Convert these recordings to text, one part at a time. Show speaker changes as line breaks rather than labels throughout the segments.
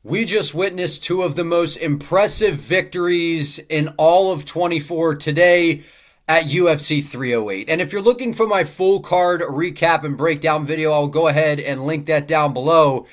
We just witnessed two of the most impressive victories in all of 24 today at UFC 308. And if you're looking for my full card recap and breakdown video, I'll go ahead and link that down below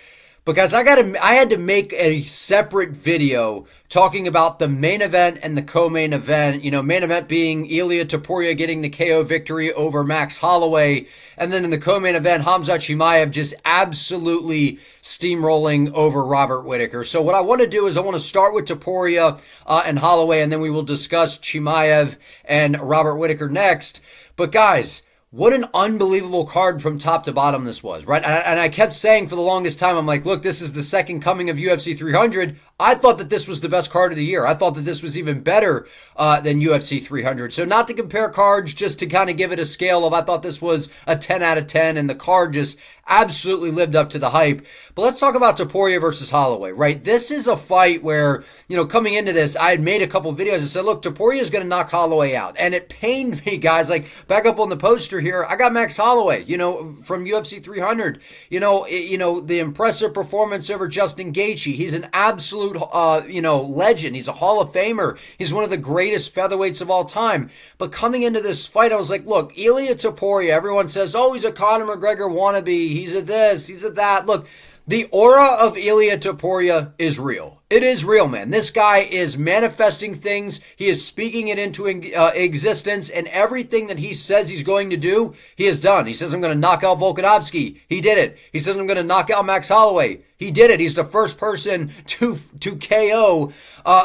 because I had to make a separate video talking about the main event and the co-main event. You know, main event being Ilia Topuria getting the KO victory over Max Holloway, and then in the co-main event, Khamzat Chimaev just absolutely steamrolling over Robert Whittaker. So what I want to do is I want to start with Topuria and Holloway, and then we will discuss Chimaev and Robert Whittaker next. But guys, what an unbelievable card from top to bottom this was, right? And I kept saying for the longest time, I'm like, look, this is the second coming of UFC 300. I thought that this was the best card of the year. I thought that this was even better than UFC 300. So not to compare cards, just to kind of give it a scale of, I thought this was a 10 out of 10, and the card just absolutely lived up to the hype. But let's talk about Topuria versus Holloway, right? This is a fight where, you know, coming into this, I had made a couple videos and said, look, Topuria is going to knock Holloway out. And it pained me, guys. Like, back up on the poster here, I got Max Holloway, you know, from UFC 300. You know, the impressive performance over Justin Gaethje. He's an absolute, legend. He's a Hall of Famer. He's one of the greatest featherweights of all time. But coming into this fight, I was like, look, Ilia Topuria, everyone says, oh, he's a Conor McGregor wannabe. He's a this, he's a that. Look, the aura of Ilia Topuria is real. It is real, man. This guy is manifesting things. He is speaking it into existence, and everything that he says he's going to do, he has done. He says, I'm going to knock out Volkanovski. He did it. He says, I'm going to knock out Max Holloway. He did it. He's the first person to KO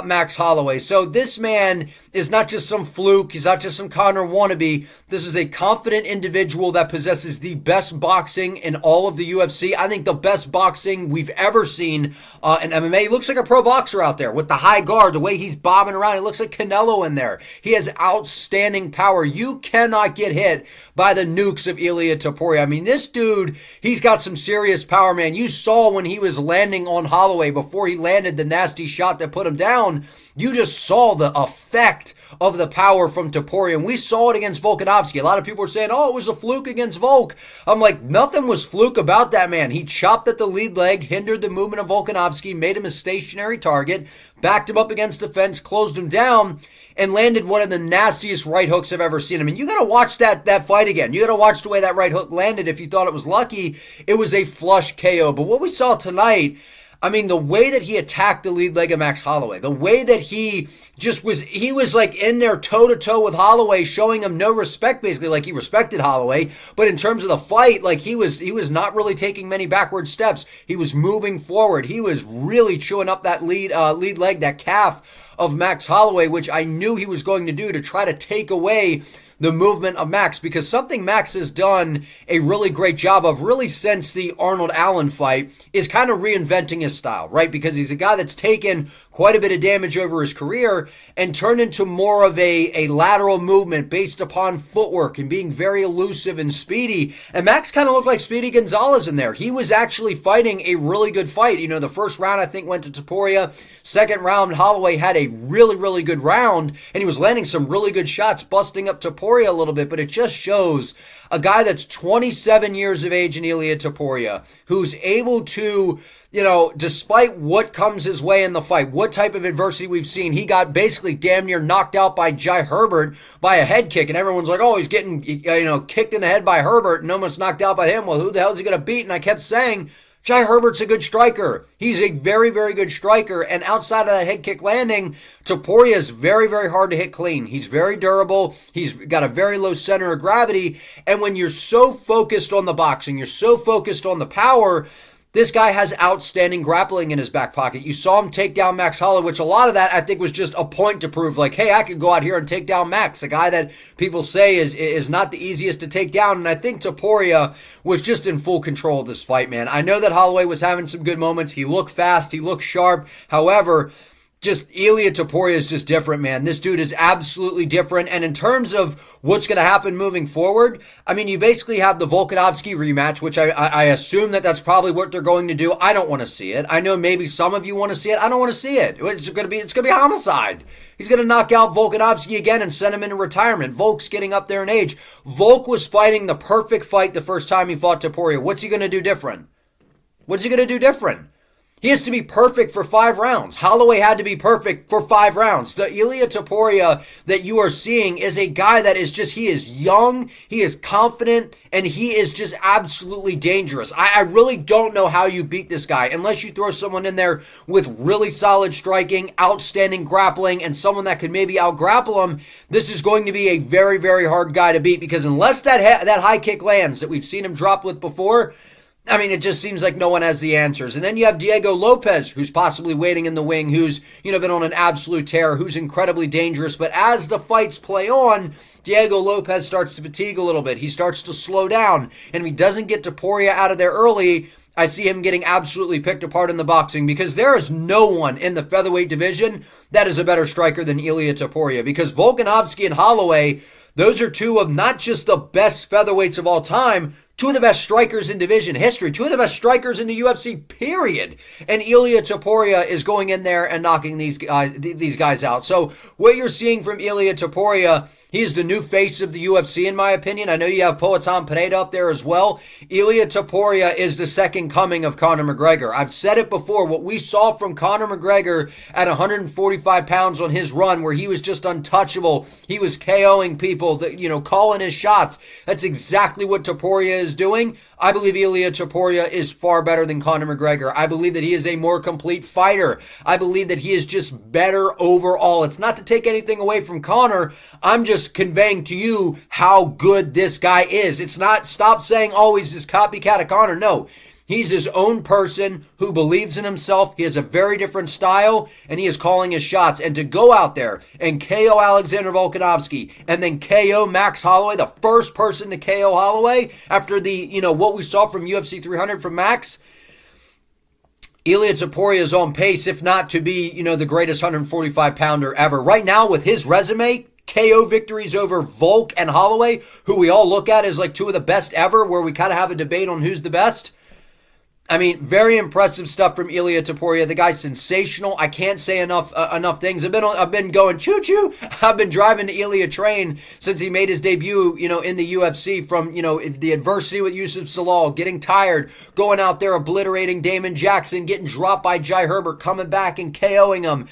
Max Holloway. So this man is not just some fluke. He's not just some Conor wannabe. This is a confident individual that possesses the best boxing in all of the UFC. I think the best boxing we've ever seen in MMA. He looks like a pro boxer out there with the high guard, the way he's bobbing around. It looks like Canelo in there. He has outstanding power. You cannot get hit by the nukes of Ilia Topuria. I mean, this dude, he's got some serious power, man. You saw when he was landing on Holloway before he landed the nasty shot that put him down. You just saw the effect of the power from Topuria, and we saw it against Volkanovski. A lot of people were saying, oh, it was a fluke against Volk. I'm like, nothing was fluke about that, man. He chopped at the lead leg, hindered the movement of Volkanovski, made him a stationary target, backed him up against the fence, closed him down, and landed one of the nastiest right hooks I've ever seen. I mean, you got to watch that fight again. You got to watch the way that right hook landed. If you thought it was lucky, it was a flush KO. But what we saw tonight, I mean, the way that he attacked the lead leg of Max Holloway, the way that he was like in there toe-to-toe with Holloway, showing him no respect, basically, like he respected Holloway. But in terms of the fight, like he was not really taking many backward steps. He was moving forward. He was really chewing up that lead leg, that calf of Max Holloway, which I knew he was going to do to try to take away the movement of Max, because something Max has done a really great job of really since the Arnold Allen fight is kind of reinventing his style, right? Because he's a guy that's taken quite a bit of damage over his career and turned into more of a lateral movement based upon footwork and being very elusive and speedy. And Max kind of looked like Speedy Gonzalez in there. He was actually fighting a really good fight. You know, the first round I think went to Topuria. Second round, Holloway had a really, really good round, and he was landing some really good shots, busting up Topuria a little bit. But it just shows a guy that's 27 years of age in Ilia Topuria, who's able to, you know, despite what comes his way in the fight, what type of adversity we've seen, he got basically damn near knocked out by Jai Herbert by a head kick, and everyone's like, oh, he's getting, kicked in the head by Herbert and almost knocked out by him. Well, who the hell is he going to beat? And I kept saying, Jai Herbert's a good striker. He's a very, very good striker. And outside of that head kick landing, Topuria is very, very hard to hit clean. He's very durable. He's got a very low center of gravity. And when you're so focused on the boxing, you're so focused on the power, this guy has outstanding grappling in his back pocket. You saw him take down Max Holloway, which a lot of that I think was just a point to prove, like, hey, I could go out here and take down Max, a guy that people say is not the easiest to take down. And I think Topuria was just in full control of this fight, man. I know that Holloway was having some good moments. He looked fast. He looked sharp. However, just Ilia Topuria is just different, man. This dude is absolutely different. And in terms of what's going to happen moving forward, I mean, you basically have the Volkanovski rematch, which I assume that's probably what they're going to do. I don't want to see it. I know maybe some of you want to see it. I don't want to see it. It's going to be homicide. He's going to knock out Volkanovski again and send him into retirement. Volk's getting up there in age. Volk was fighting the perfect fight the first time he fought Topuria. What's he going to do different? What's he going to do different? He has to be perfect for 5 rounds. Holloway had to be perfect for 5 rounds. The Ilia Topuria that you are seeing is a guy that is just, he is young, he is confident, and he is just absolutely dangerous. I really don't know how you beat this guy unless you throw someone in there with really solid striking, outstanding grappling, and someone that could maybe out-grapple him. This is going to be a very, very hard guy to beat, because unless that high kick lands that we've seen him drop with before, I mean, it just seems like no one has the answers. And then you have Diego Lopez, who's possibly waiting in the wing, who's, been on an absolute tear, who's incredibly dangerous. But as the fights play on, Diego Lopez starts to fatigue a little bit. He starts to slow down. And if he doesn't get Topuria out of there early, I see him getting absolutely picked apart in the boxing, because there is no one in the featherweight division that is a better striker than Ilia Topuria. Because Volkanovski and Holloway, those are two of not just the best featherweights of all time, two of the best strikers in division history, two of the best strikers in the UFC, period. And Ilia Topuria is going in there and knocking these guys out. So what you're seeing from Ilia Topuria, he is the new face of the UFC, in my opinion. I know you have Poatan Pineda up there as well. Ilia Topuria is the second coming of Conor McGregor. I've said it before. What we saw from Conor McGregor at 145 pounds on his run, where he was just untouchable, he was KOing people, calling his shots. That's exactly what Topuria is doing. I believe Ilia Topuria is far better than Conor McGregor. I believe that he is a more complete fighter. I believe that he is just better overall. It's not to take anything away from Conor. I'm just conveying to you how good this guy is. It's not, stop saying, oh, he's this copycat of Conor. No. He's his own person who believes in himself. He has a very different style, and he is calling his shots. And to go out there and KO Alexander Volkanovski and then KO Max Holloway, the first person to KO Holloway after the, what we saw from UFC 300 from Max, Ilia Topuria is on pace, if not to be, the greatest 145-pounder ever. Right now, with his resume, KO victories over Volk and Holloway, who we all look at as like two of the best ever, where we kind of have a debate on who's the best. I mean, very impressive stuff from Ilia Topuria. The guy's sensational. I can't say enough things. I've been going choo-choo. I've been driving the Ilia train since he made his debut, in the UFC, from, the adversity with Yusuf Salal, getting tired, going out there obliterating Damon Jackson, getting dropped by Jai Herbert, coming back and KOing him,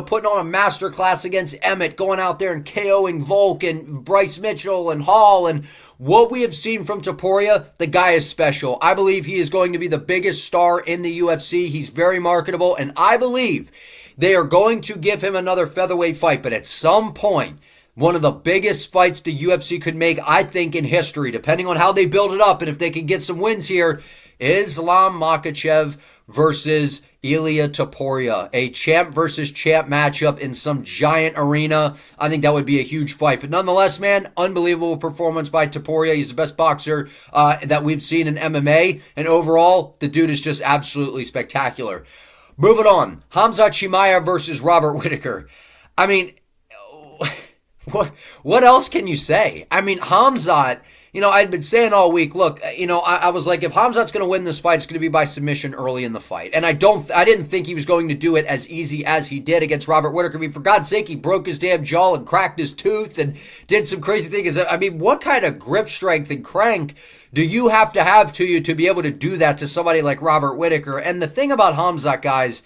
putting on a masterclass against Emmett, going out there and KOing Volk and Bryce Mitchell and Hall. And what we have seen from Topuria, the guy is special. I believe he is going to be the biggest star in the UFC. He's very marketable, and I believe they are going to give him another featherweight fight. But at some point, one of the biggest fights the UFC could make, I think, in history, depending on how they build it up and if they can get some wins here, Islam Makhachev versus Ilia Topuria, a champ versus champ matchup in some giant arena. I think that would be a huge fight. But nonetheless, man, unbelievable performance by Topuria. He's the best boxer that we've seen in MMA. And overall, the dude is just absolutely spectacular. Moving on, Khamzat Chimaev versus Robert Whittaker. I mean, what else can you say? I mean, Khamzat, I'd been saying all week, look, I was like, if Khamzat's going to win this fight, it's going to be by submission early in the fight. And I didn't think he was going to do it as easy as he did against Robert Whittaker. I mean, for God's sake, he broke his damn jaw and cracked his tooth and did some crazy things. I mean, what kind of grip strength and crank do you have to you to be able to do that to somebody like Robert Whittaker? And the thing about Khamzat, guys,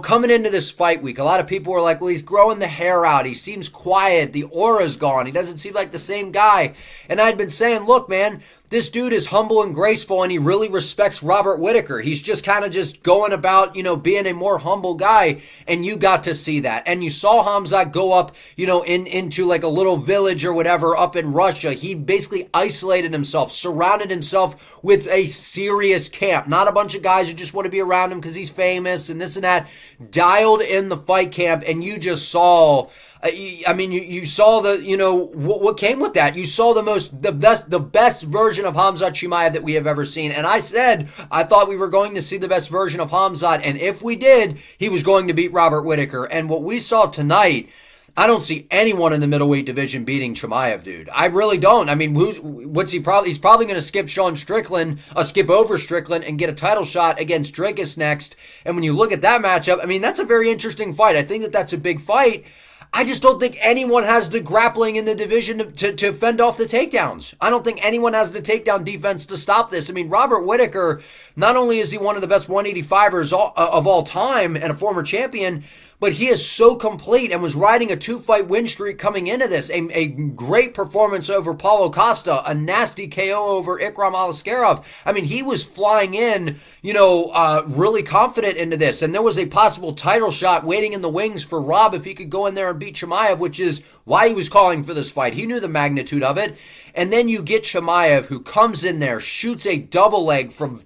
coming into this fight week, a lot of people were like, well, he's growing the hair out. He seems quiet. The aura's gone. He doesn't seem like the same guy. And I'd been saying, look, man, this dude is humble and graceful, and he really respects Robert Whittaker. He's just kind of just going about, being a more humble guy, and you got to see that. And you saw Khamzat go up, into like a little village or whatever up in Russia. He basically isolated himself, surrounded himself with a serious camp. Not a bunch of guys who just want to be around him because he's famous and this and that. Dialed in the fight camp, and you just saw... you saw what came with that. You saw the best version of Khamzat Chimaev that we have ever seen. And I said, I thought we were going to see the best version of Khamzat. And if we did, he was going to beat Robert Whittaker. And what we saw tonight, I don't see anyone in the middleweight division beating Chimaev, dude. I really don't. I mean, he's probably going to skip Sean Strickland, skip over Strickland and get a title shot against Drakus next. And when you look at that matchup, I mean, that's a very interesting fight. I think that's a big fight. I just don't think anyone has the grappling in the division to fend off the takedowns. I don't think anyone has the takedown defense to stop this. I mean, Robert Whittaker, not only is he one of the best 185ers of all time and a former champion, but he is so complete and was riding a 2-fight win streak coming into this. A great performance over Paulo Costa, a nasty KO over Ikram Aliskerov. I mean, he was flying in, really confident into this. And there was a possible title shot waiting in the wings for Rob if he could go in there and beat Chimaev, which is why he was calling for this fight. He knew the magnitude of it. And then you get Chimaev, who comes in there, shoots a double leg from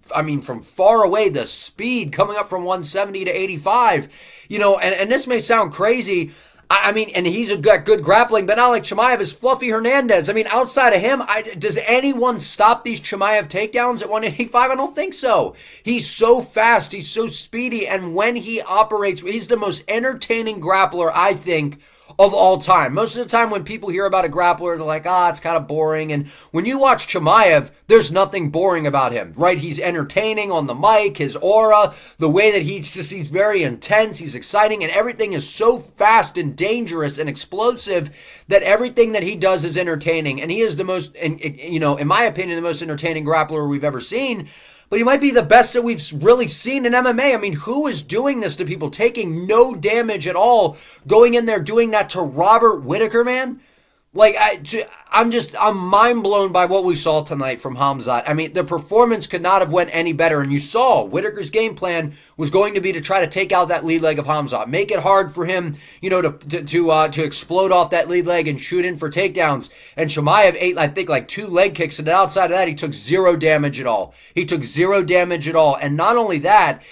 far away, the speed coming up from 170 to 85. And this may sound crazy. And he's got good grappling, but not like Chimaev is Fluffy Hernandez. I mean, outside of him, does anyone stop these Chimaev takedowns at 185? I don't think so. He's so fast. He's so speedy. And when he operates, he's the most entertaining grappler, I think, of all time. Most of the time when people hear about a grappler, they're like, it's kind of boring. And when you watch Chimaev, there's nothing boring about him, right? He's entertaining on the mic, his aura, the way that he's very intense, he's exciting, and everything is so fast and dangerous and explosive that everything that he does is entertaining. And he is the most, in my opinion, the most entertaining grappler we've ever seen. But he might be the best that we've really seen in MMA. I mean, who is doing this to people, taking no damage at all, going in there doing that to Robert Whittaker, man? Like, I'm mind blown by what we saw tonight from Khamzat. I mean, the performance could not have went any better. And you saw Whittaker's game plan was going to be to try to take out that lead leg of Khamzat, make it hard for him, to explode off that lead leg and shoot in for takedowns. And Chimaev ate, I think, like 2 leg kicks, and outside of that, he took 0 damage at all. And not only that,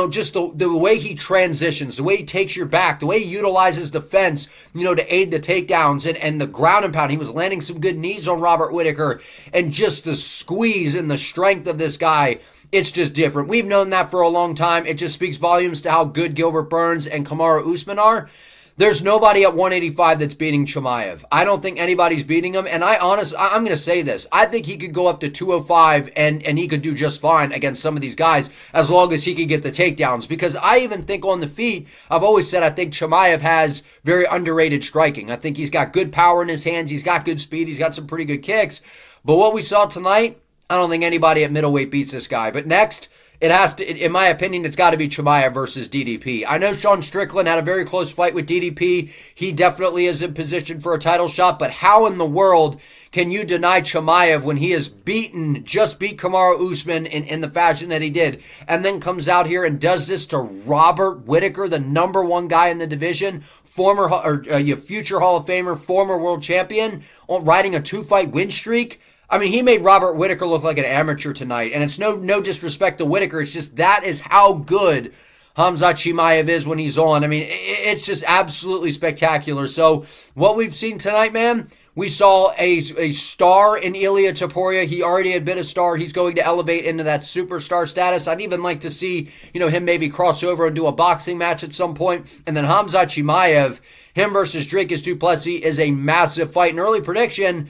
just the way he transitions, the way he takes your back, the way he utilizes the fence, to aid the takedowns and the ground and pound. He was landing some good knees on Robert Whittaker, and just the squeeze and the strength of this guy, it's just different. We've known that for a long time. It just speaks volumes to how good Gilbert Burns and Kamaru Usman are. There's nobody at 185 that's beating Chimaev. I don't think anybody's beating him. And I'm going to say this. I think he could go up to 205 and he could do just fine against some of these guys as long as he could get the takedowns. Because I even think on the feet, I've always said I think Chimaev has very underrated striking. I think he's got good power in his hands. He's got good speed. He's got some pretty good kicks. But what we saw tonight, I don't think anybody at middleweight beats this guy. But next, it has to, in my opinion, it's got to be Chimaev versus DDP. I know Sean Strickland had a very close fight with DDP. He definitely is in position for a title shot, but how in the world can you deny Chimaev when he has just beat Kamaru Usman in the fashion that he did, and then comes out here and does this to Robert Whittaker, the number 1 guy in the division, future Hall of Famer, former world champion, riding a 2-fight win streak? I mean, he made Robert Whittaker look like an amateur tonight, and it's no disrespect to Whittaker. It's just that is how good Khamzat Chimaev is when he's on. I mean, it's just absolutely spectacular. So what we've seen tonight, man, we saw a star in Ilia Topuria. He already had been a star. He's going to elevate into that superstar status. I'd even like to see, him maybe cross over and do a boxing match at some point. And then Khamzat Chimaev, him versus Dricus du Plessis is a massive fight. An early prediction,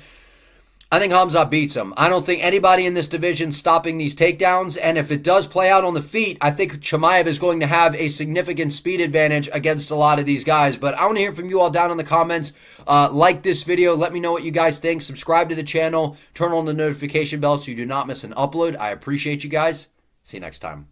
I think Khamzat beats him. I don't think anybody in this division stopping these takedowns. And if it does play out on the feet, I think Chimaev is going to have a significant speed advantage against a lot of these guys. But I want to hear from you all down in the comments. Like this video. Let me know what you guys think. Subscribe to the channel. Turn on the notification bell so you do not miss an upload. I appreciate you guys. See you next time.